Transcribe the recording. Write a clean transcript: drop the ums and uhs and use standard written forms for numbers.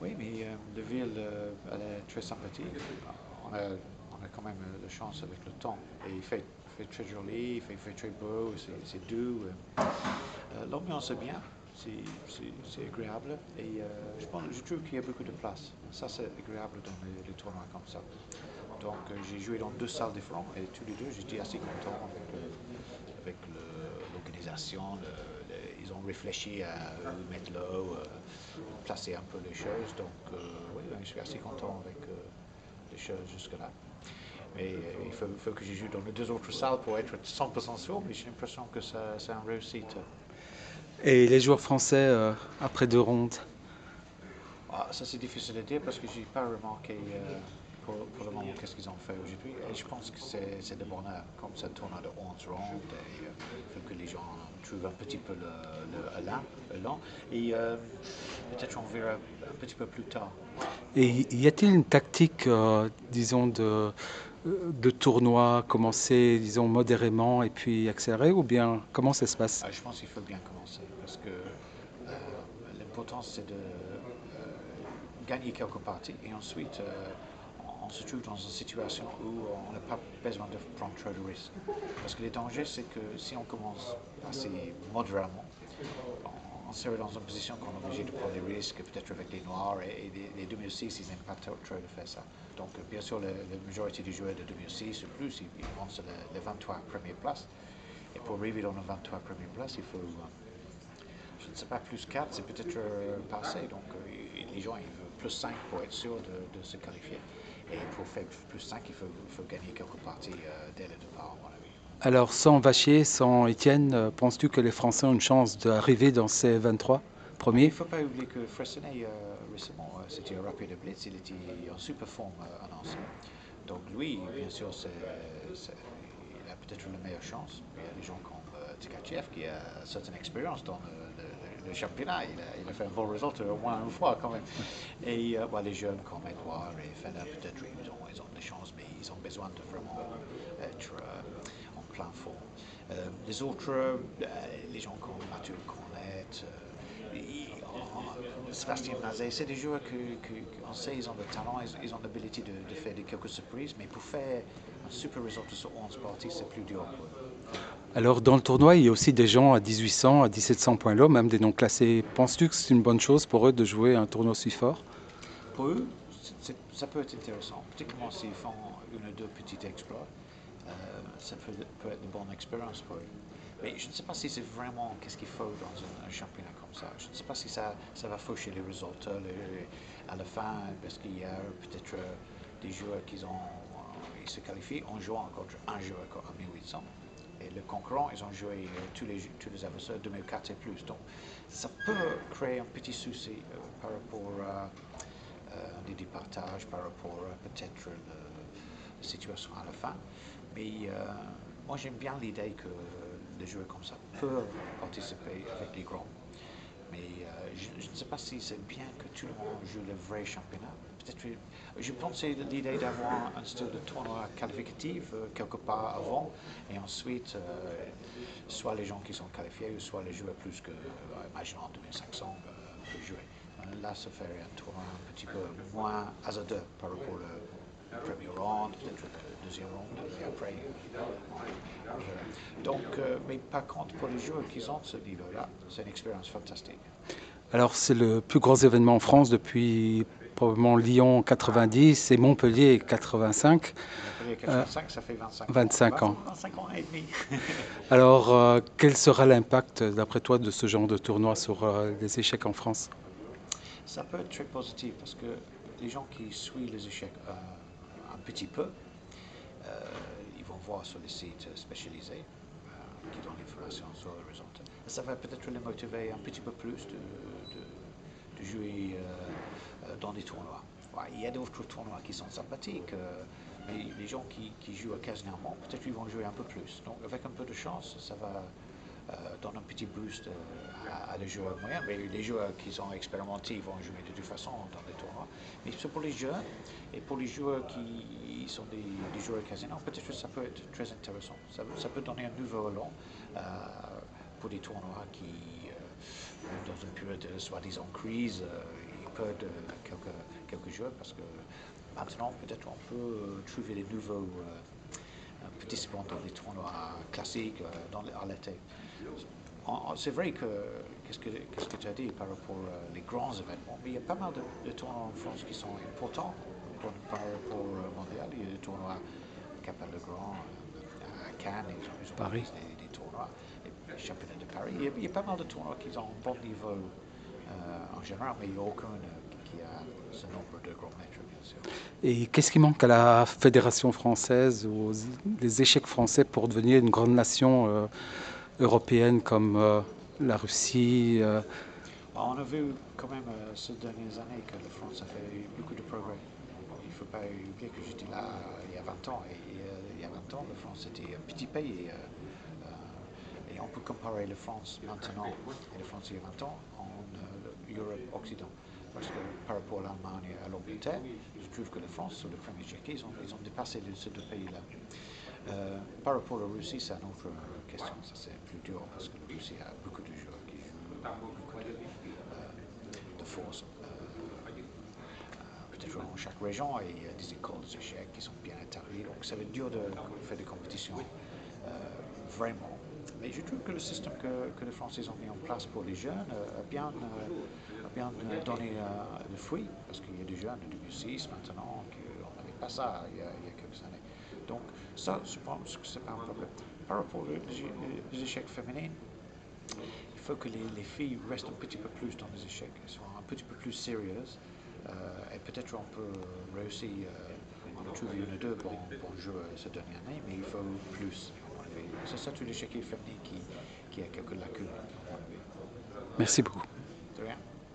Oui, mais la ville, elle est très sympathique. On a, on a quand même de chance avec le temps. Et il fait très joli, il fait très beau, c'est doux. L'ambiance est bien, c'est agréable. Et je trouve qu'il y a beaucoup de place. Ça, c'est agréable dans les tournois comme ça. Donc, j'ai joué dans deux salles différentes et tous les deux, j'étais assez content avec l'organisation. Ils ont réfléchi à où mettre l'eau, placer un peu les choses. Donc, oui, je suis assez content avec les choses jusque-là. Mais il faut que je joue dans les deux autres salles pour être 100% sûr, mais j'ai l'impression que ça, c'est une réussite. Et les joueurs français après deux rondes? Ah, ça, c'est difficile à dire parce que je n'ai pas remarqué pour le moment qu'est-ce qu'ils ont fait aujourd'hui. Et je pense que c'est de bonheur, comme ça tourne de 11 rondes. Et il faut que les gens trouvent un petit peu l'élan. Et peut-être on verra un petit peu plus tard. Et y a-t-il une tactique, disons, de tournoi, commencer, disons, modérément et puis accélérer, ou bien comment ça se passe? Ah, je pense qu'il faut bien commencer parce que l'important c'est de gagner quelques parties et ensuite on se trouve dans une situation où on n'a pas besoin de prendre trop de risques. Parce que les dangers, c'est que si on commence assez modérément, on serait dans une position qu'on est obligé de prendre des risques, peut-être avec les Noirs, et les 2006, ils n'aiment pas trop de faire ça. Donc, bien sûr, la majorité des joueurs de 2006 ou plus, ils vont sur les 23 premières places. Et pour arriver dans les 23 premières places, il faut, je ne sais pas, plus 4, c'est peut-être passé. Donc, les gens, ils veulent plus 5 pour être sûr de se qualifier. Et pour faire plus 5, il faut gagner quelques parties dès le départ, à mon avis. Alors, sans Vachier, sans Étienne, penses-tu que les Français ont une chance d'arriver dans ces 23 Oui, il premiers? ne faut pas oublier que Freycinet, récemment, c'était un rapide de Blitz, il était en super forme annoncé. Donc lui, bien sûr, il a peut-être la meilleure chance. Il y a des gens comme Tkachev qui a certaine expérience dans le championnat. Il a fait un bon résultat au moins une fois quand même. Et les jeunes comme Edouard et Feder, peut-être ils ont des chances, mais ils ont besoin de vraiment être en plein forme. Les autres, les gens comme Mathieu Cornette, Sébastien Nazé, c'est des joueurs qu'on sait, ils ont le talent, ils ont l'habilité de faire quelques surprises, mais pour faire un super résultat sur 11 parties, c'est plus dur pour eux. Alors, dans le tournoi, il y a aussi des gens à 1800, à 1700 points là, même des non classés. Penses-tu que c'est une bonne chose pour eux de jouer un tournoi si fort? Pour eux, ça peut être intéressant, particulièrement s'ils font une ou deux petits exploits. Ça peut être une bonne expérience pour eux. Mais je ne sais pas si c'est vraiment qu'est-ce qu'il faut dans un championnat comme ça. Je ne sais pas si ça va faucher les résultats à la fin, parce qu'il y a peut-être des joueurs ils se qualifient en jouant contre un joueur à 1800. Et le concurrent, ils ont joué tous les adversaires 2004 et plus. Donc, ça peut créer un petit souci par rapport à des départages, par rapport à peut-être la situation à la fin. Mais moi, j'aime bien l'idée que des joueurs comme ça peuvent participer avec les grands. Mais je ne sais pas si c'est bien que tout le monde joue le vrai championnat. Peut-être, je pensais l'idée d'avoir un style de tournoi qualificatif quelque part avant, et ensuite, soit les gens qui sont qualifiés, ou soit les joueurs plus que, imaginons 2500 jouer. Là, ça ferait un tournoi un petit peu moins hasardeux par rapport au premier round, peut-être le deuxième round, et après, on verra. Donc, mais par contre, pour les joueurs qui ont ce niveau-là, c'est une expérience fantastique. Alors, c'est le plus gros événement en France depuis probablement Lyon 90 et Montpellier 85, Montpellier euh, 85, ça fait 25 ans. 25 ans. 25 ans et demi. Alors, quel sera l'impact, d'après toi, de ce genre de tournoi sur les échecs en France? Ça peut être très positif parce que les gens qui suivent les échecs un petit peu, ils vont voir sur les sites spécialisés qui donnent l'information sur le résultat. Ça va peut-être les motiver un petit peu plus de jouer dans des tournois. Ouais, il y a d'autres tournois qui sont sympathiques, mais les gens qui jouent occasionnellement, peut-être qu'ils vont jouer un peu plus. Donc avec un peu de chance, ça va donner un petit boost les joueurs moyens. Mais les joueurs qui sont expérimentés vont jouer de toute façon dans des tournois. Mais c'est pour les jeunes et pour les joueurs qui sont des joueurs occasionnels, peut-être que ça peut être très intéressant. Ça peut donner un nouveau élan euh, pour des tournois qui, même dans une période de soi-disant crise, peur de quelques jeux parce que maintenant peut-être on peut trouver les nouveaux participants dans les tournois classiques à l'été. C'est vrai que, qu'est-ce que tu as dit par rapport aux grands événements, mais il y a pas mal de tournois en France qui sont importants par rapport au mondial. Il y a des tournois Capel-le-Grand, à Cannes, ils ont Paris. des tournois, et le championnat de Paris. Il y a pas mal de tournois qui ont un bon niveau en général, mais il n'y a aucun qui a ce nombre de grands maîtres, bien sûr. Et qu'est-ce qui manque à la Fédération française, aux les échecs français pour devenir une grande nation européenne comme la Russie On a vu quand même ces dernières années que la France a fait beaucoup de progrès. Il ne faut pas oublier que j'étais là il y a 20 ans. Et il y a 20 ans, la France était un petit pays. Et on peut comparer la France maintenant et la France il y a 20 ans en Europe Occident. Parce que par rapport à l'Allemagne et à l'Angleterre, je trouve que la France, sur le premier échiquier, ils ont dépassé ces deux pays-là. Par rapport à la Russie, c'est une autre question. Ça, c'est plus dur parce que la Russie a beaucoup de joueurs qui jouent beaucoup de force. Peut-être dans chaque région, et il y a des écoles d'échecs qui sont bien établies. Donc, ça va être dur de faire des compétitions vraiment. Mais je trouve que le système que les Français ont mis en place pour les jeunes a bien donné le fruit, parce qu'il y a des jeunes de 2006 maintenant, qu'on n'avait pas ça il y a quelques années. Donc ça, je pense que c'est pas un problème. Par rapport aux échecs féminines, il faut que les filles restent un petit peu plus dans les échecs, qu'elles soient un petit peu plus sérieuses, et peut-être on peut réussir, on a trouvé une ou deux bons joueurs cette dernière année, mais il faut plus, à mon avis. C'est ça tout l'échiquier féminin qui a quelques lacunes, à mon avis. Merci beaucoup.